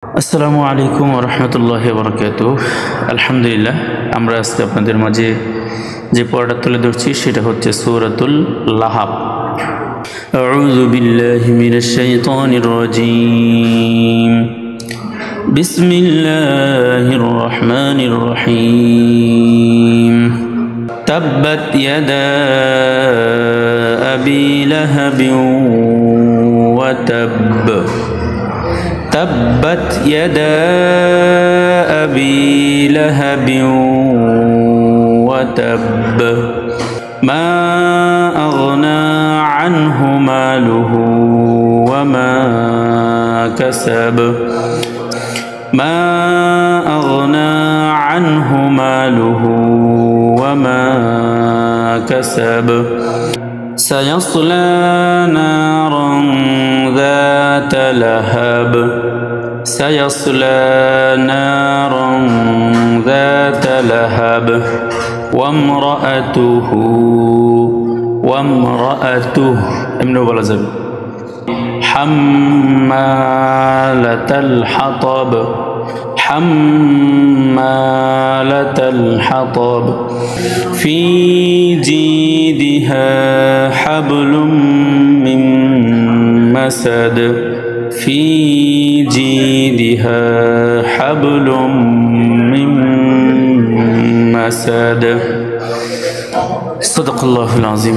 আসসালামু আলাইকুম ওয়া রাহমাতুল্লাহি ওয়া বারাকাতুহু। আলহামদুলিল্লাহ, আমরা আজকে আপনাদের মাঝে যে পড়াটা তুলে ধরছি সেটা হচ্ছে সূরাতুল লাহাব। আউযু বিল্লাহি মিনাশ শাইতানির রাজীম। বিসমিল্লাহির রাহমানির রহিম। তাব্বাত ইয়াদা আবি লাহাবিন ওয়া তাব্ব। تبت يدا أبي لهب وتب ما أغنى عنه ماله وما كسب ما أغنى عنه ماله وما كسب سيصلى نارا ذات لهب سيصلى نارا ذات لهب وامرأته এমনি বলা যাবে حمالة الحطب حمالة الحطب في جيدها حبل من مسد في جيدها حبل من مسد صدق الله العظيم।